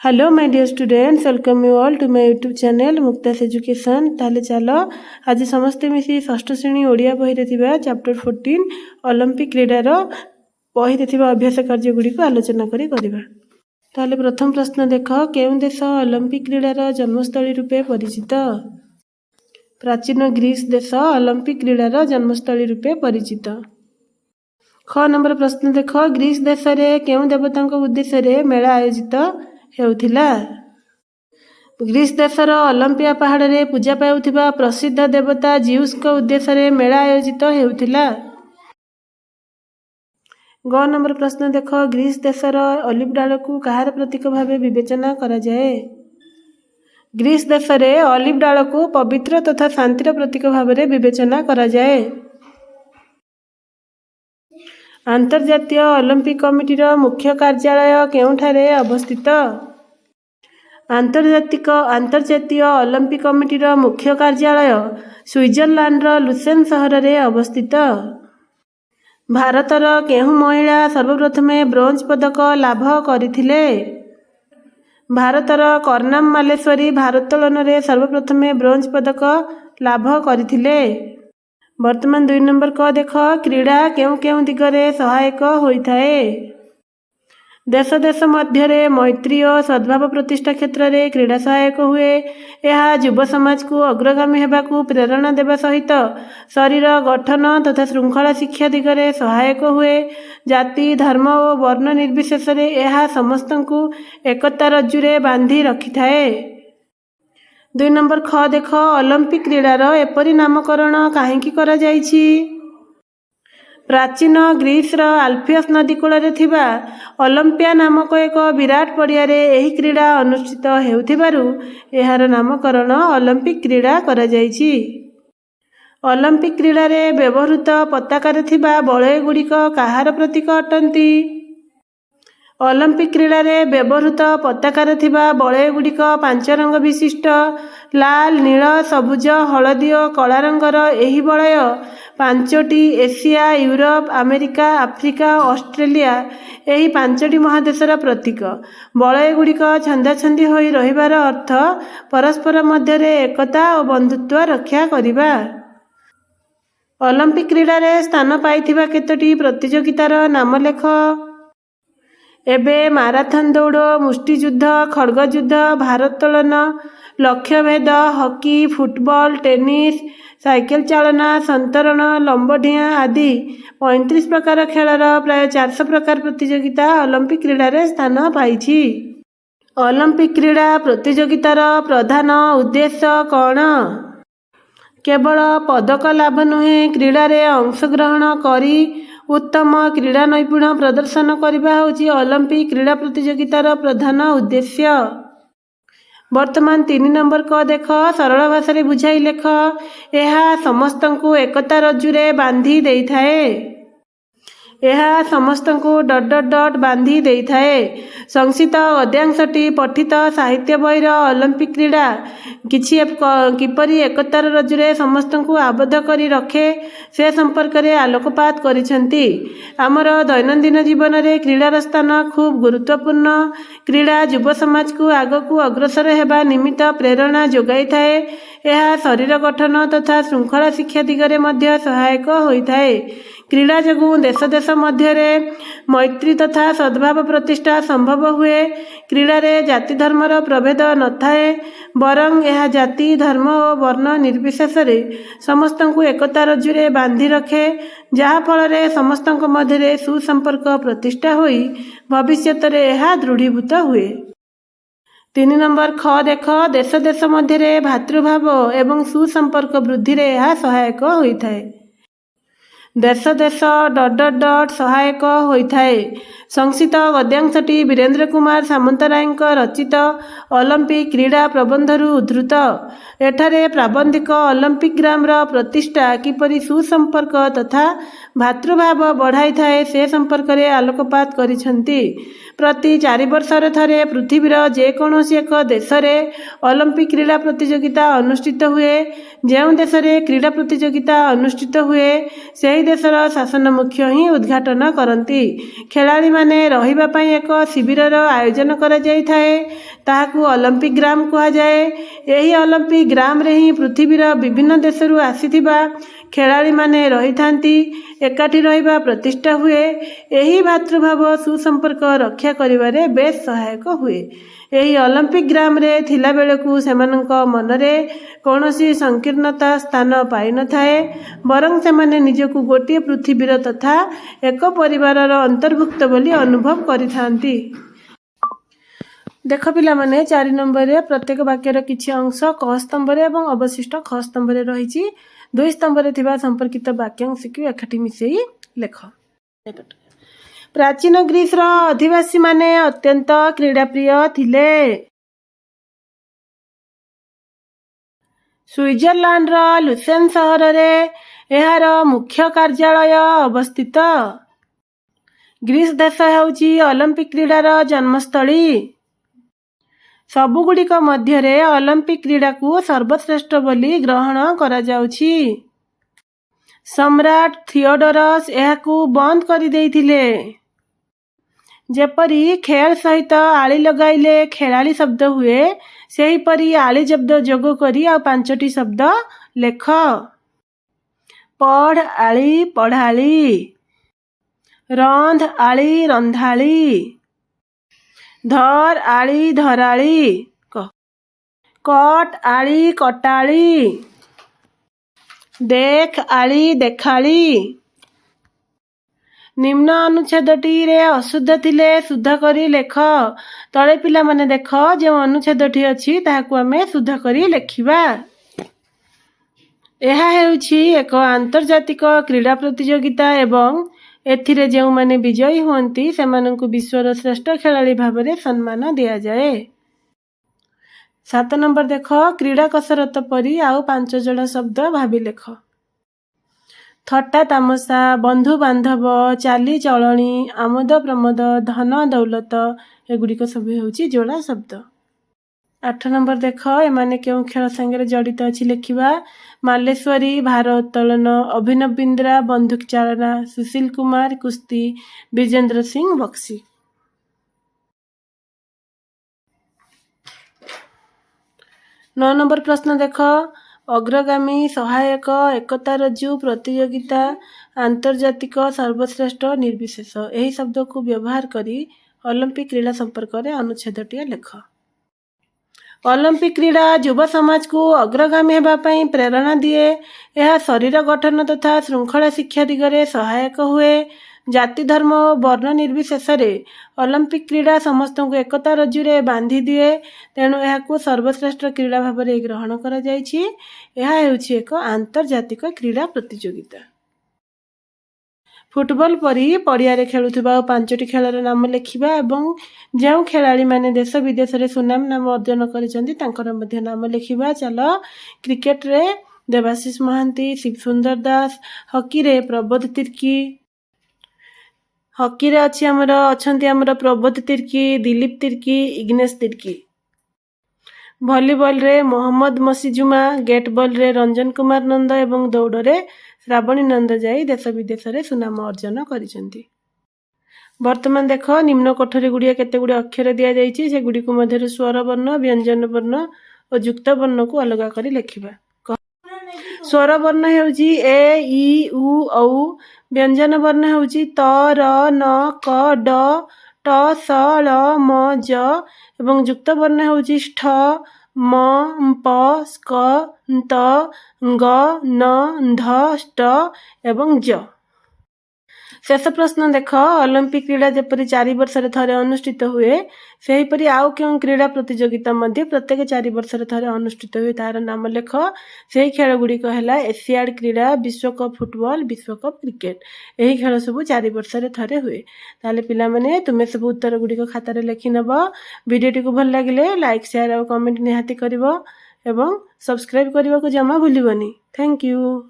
Hello my dear students, welcome you all to my YouTube channel Muktas education. ताले चलो आज समस्ते मिसी षष्ठ श्रेणी ओडिया बही रे थिबा चैप्टर 14 ओलंपिक क्रीडार बही रे थिबा अभ्यास कार्य गुडी को आलोचना करी करबा। ताले प्रथम प्रश्न देख, केउं देश ओलंपिक क्रीडार जन्मस्थली रूपे परिचित? प्राचीन ग्रीस देश ओलंपिक क्रीडार जन्मस्थली रूपे परिचित। ख नंबर प्रश्न देख, ग्रीस देश रे केउं देवतांक उद्देश्य रे मेला आयोजित हेउथिला? ग्रीस देशर ओलंपिया पहाड़ रे पूजा पाउथिबा प्रसिद्ध देवता जिउस को उद्देश्य रे मेला आयोजित हेउथिला। ग नंबर प्रश्न देख, ग्रीस देशर ऑलिव डाल को कहार प्रतीक भावे विवेचना करा जाए? ग्रीस देश रे ऑलिव डाल को पवित्र तथा शांतिर प्रतीक भावे विवेचना करा जाए। अंतर्जातीय ओलंपिक कमिटीर मुख्य कार्यालय केउठारे अवस्थित? अंतर्जातीय ओलंपिक कमिटीर मुख्य कार्यालय स्विट्जरलैंड लुसेन सहर में अवस्थित। भारतर केहू महिला सर्वप्रथमे ब्रोंज पदक लाभ करथिले? भारतर कर्नाम मालेश्वरी भारोत्तोलन में सर्वप्रथमे ब्रोंज पदक लाभ करथिले। वर्तमान 2 नंबर को देख, क्रीड़ा केउं केउं दिगरे सहायक होइथाए? देश देश मध्य मैत्री और सद्भाव प्रतिष्ठा क्षेत्र में क्रीड़ा सहायक हुए। यह युव समाज को अग्रगामी होगाकू प्रेरणा देवा सहित शरीर गठन तथा श्रृंखला शिक्षा दिगरे सहायक हुए। जाति धर्म और वर्ण निर्विशेष यह समस्त को एकता रज्जुरे बांधी रखि थाए। 2 नंबर ख देख, ओलंपिक क्रीडार एपरी नामकरण काहेकि करा जाइछि? प्राचीन ग्रीस आल्फियस नदी कूल थिबा ओलंपिया नामक एक विराट पड़िया रे एही क्रीड़ा अनुष्ठित हेउथिबारु एहार नामकरण ओलंपिक क्रीड़ा करा जाइछि। ओलंपिक क्रीड़ा रे व्यवहृत पताकार थिबा बलय गुड़िक काहार प्रतीक अटंती? ओलंपिक क्रीड़ा रे व्यवहृत पताकार थिबा बलय गुड़िक 5 रंग विशिष्ट लाल, नील, सबुज, हलदी और कला रंगर एही बलय 5टी Asia, Europe, America, Africa, Australia एही 5टी महादेशर प्रतीक। बलय गुड़िक छंदाछंदी होई रहिबार अर्थ परस्पर मध्य एकता और बंधुत्व रक्षा करिबा। ओलंपिक क्रीड़ा रे स्थान पाइथिबा केतोटी प्रतियोगितार नाम लेख? एबे माराथन दौड़, मुष्टियुद्ध, खड्गयुद्ध, भारोत्तोलन, लक्ष्यभेद, हॉकी, फुटबॉल, टेनिस, साइकेल चालना, संतरण, लंबडिया आदि 35 प्रकार खेलर प्राय 400 प्रकार प्रतियोगिता ओलंपिक क्रीड़ा रे स्थान पाइछि। ओलंपिक क्रीड़ा प्रतियोगितार प्रधान उद्देश्य कौन? केवल पदक लाभ नुहे, क्रीड़ा रे अंशग्रहण करी उत्तम क्रीड़ा नैपुण्य प्रदर्शन करबा होछि ओलंपिक क्रीड़ा प्रतियोगितार प्रधान उद्देश्य। वर्तमान 3 नंबर को देख, सरल भाषा रे बुझाई लेख। यह समस्त को एकता रज्जुरे बांधी देई थाए। यह समस्त को डट डट डट बांधी देई थाए। संक्षिप्त गद्यांशटी पठित साहित्य बहिर ओलंपिक क्रीड़ा किपरि एकतार रज्जुरे समस्त को आबद्ध करी रखे से संपर्क में आलोकपात करिसेंती। आमर दैनंदिन जीवन में क्रीड़ार स्थान खूब गुरुत्वपूर्ण। क्रीड़ा युव समाज को आगकू अग्रसर हेबा निमित्त प्रेरणा जोगाई थाए। यह शरीर गठन तथा श्रृंखला शिक्षा दिगरे मध्य सहायक होइथाए। क्रीड़ा जगू देश देश मध्य मैत्री तथा सद्भाव प्रतिष्ठा संभव हुए। क्रीड़ा रे जाति धर्मर प्रभेद न थाए, बरं यह जाति धर्म और वर्ण निर्विशेष समस्त को एकता रज्जुरे बांधी रखे, जहा फल समस्त मध्य सुसंपर्क प्रतिष्ठा होई भविष्यत रे यह दृढ़ीभूत हुए। 3 नंबर ख देख, देश देश मध्य भातृभाव एवं सुसंपर्क वृद्धि रे यह सहायक होइथाए। देश देश डट डट डट सहायक होइथाए। संक्षिप्त गद्यांशटी वीरेंद्र कुमार सामंतराय रचित ओलंपिक क्रीड़ा प्रबंधरू उद्धृत। एठारे प्राबंधिक ओलंपिक ग्रामर प्रतिष्ठा किपरि सुसंपर्क तथा भातृभाव बढ़ाई थाए से संपर्क में आलोकपात करिसेंती। प्रति 4 वर्षर थरे पृथ्वीर जेकोसी एक देश में ओलंपिक क्रीड़ा प्रतियोगिता अनुष्ठित हुए। जो देश में क्रीड़ा प्रतियोगिता अनुष्ठित हुए से देशर शासन मुख्य ही उद्घाटन करती। खेलाड़ी माने रहिबा पई एक शिविरर आयोजन करा जाय थाए, ताहाकू ओलंपिक ग्राम कहा जाए। एही ओलंपिक ग्राम रे ही पृथ्वीर विभिन्न देशरू आसीथिबा खेलाड़ी माने रही थांती। एकाठी रहिबा प्रतिष्ठा हुए। एही भातृभाव सुसंपर्क रक्षा करिबारे बेस सहायक हुए। एही ओलंपिक ग्राम रे थिला बेलकू सेमानंक मनरे कौनसी संकीर्णता स्थान पाई न थाए, बरं सेमाने निजकू गोटे पृथ्वीर तथा एक परिवारर अंतर्भुक्त बोली अनुभव करिथांती। देख पिला माने 4 नंबर रे प्रत्येक वाक्यर किछि अंश क स्तंभ रे एवं अवशिष्ट ख स्तंभ रे रहिछि। 2 स्तंभ रे थिबा संपर्कित वाक्यांश को एकाठी मिसेई लेख। प्राचीन ग्रीस रो अधिवासी माने अत्यंत क्रीडाप्रिय थिले। स्विट्जरलैंड रो लुसेन शहर रे एहार मुख्य कार्यालय अवस्थित। ग्रीस देश हेउची ओलंपिक क्रीडार जन्मस्थली। सबुगुड़िक मध्यरे ओलंपिक क्रीड़ा को सर्वश्रेष्ठ बोली ग्रहण करा जाउछि। सम्राट थियोडोरस एहाकू बंद करि देइथिले। जेपरी खेल सहित आली लगाइले खेलाड़ी शब्द हुए, सेहीपरी आली शब्द जोग करी आ 5टी शब्द लेख। पढ़ आली पढ़ाली, रंध आली रंधाली, धर आली धराली, कट आली कटाली, देख आली देखाली। निम्न अनुच्छेदटी रे अशुद्ध थिले शुद्ध करी लेख। तळे पिला माने देख जो अनुच्छेदटी अछि ताहाकू आमे शुद्ध करी लेखिबा। एहा हेउछि एक आंतर्जातिक क्रीड़ा प्रतियोगिता एवं एथिरे जेउ माने विजयी हुअंती सेमानंकु विश्वर श्रेष्ठ खेलाड़ी भाबरे सम्मान दिया जाए। 7 नंबर देख क्रीड़ा कसरत परी आउ 5 जोड़ा शब्द भाबी लेख। थट्टा तामसा, बंधु बांधव, चाली चलणी, आमोद प्रमोद, धन दौलत एगुड़िक सब हेउछि जोड़ा शब्द। 8 नंबर देख एमाने केउ खेल संगे जड़ित अछि लेखिबा। मालेश्वरी भार उत्तोलन, अभिनव बिंद्रा बंदूक चालना, सुशील कुमार कुश्ती, विजेंद्र सिंह बक्सी। 9 नंबर प्रश्न देख अग्रगामी सहायक एकता रज्जु प्रतियोगिता आंतर्जातिक सर्वश्रेष्ठ निर्विशेष एही शब्द को व्यवहार करी ओलंपिक क्रीड़ा संपर्क में अनुच्छेदटी लेख। ओलंपिक क्रीड़ा युवा समाज को अग्रगामी हेबा पई प्रेरणा दिए। यह शरीर गठन तथा श्रृंखला शिक्षा दिगरे सहायक हुए। जाति धर्म और वर्ण निर्विशेष ओलंपिक क्रीड़ा समस्त को एकता रज्जुरे बांधी दिए। तेणु यह सर्वश्रेष्ठ क्रीड़ा भाव में ग्रहण करा जायछि। यह हेउछि एक आंतर्जातिक क्रीड़ा प्रतियोगिता। फुटबॉल परी पड़िया रे खेलुथिबा 5टी खेलर नाम लेखिबा एवं जो खेलाड़ी माने देश विदेश रे सुनाम नाम अर्जन करिसंती तांकर मध्य नाम लेखिबा। चलो क्रिकेट रे देवाशीष महांती, शिव सुंदर दास, हॉकी रे प्रबोध तिर्की, हॉकी रे अछि हमर प्रबोध तिर्की, दिलीप तिर्की, इग्नेश तिर्की। वॉलीबॉल रे मोहम्मद मसीजुमा, गेट बॉल रे रंजन कुमार नंद एवं दौड़ रे श्रावणी नंद जाई देश विदेश रे सुनाम अर्जन करिसंती। वर्तमान देख निम्न कोठरी गुड़िया केते गुड़े अक्षर दिया जाइछि, से गुडी को मध्यरे स्वर वर्ण, व्यंजन वर्ण और युक्त वर्ण को अलग करी लेखिबा। स्वर वर्ण हेउछि ए ई उ औ, व्यंजन वर्ण हेउछि त र न क ड ट स ल म ज एवं युक्त वर्ण हेउछि ष्ठ म प स्क त ग न ध ष्ट एवं ज। शेष प्रश्न देख ओलंपिक क्रीड़ा जेपरी 4 वर्ष रे थरे अनुष्ठित हुए, सेहीपरी आउ केउ क्रीड़ा प्रतियोगिता मध्य प्रत्येक 4 वर्ष रे थरे अनुष्ठित हुए तार नाम लेख। सेही खेल गुडी को हैला एशियाड क्रीड़ा, विश्वकप फुटबॉल, विश्वकप क्रिकेट। एही खेल सब 4 वर्ष रे थरे हुए। ताले पिला माने तुमे सब उत्तर गुडी को खाता रे लेखि नबो। वीडियोटी को भल लागिले लाइक शेयर और कमेंट निहाती करबो एवं सब्सक्राइब करबा को जमा भूलिबनी। Thank you.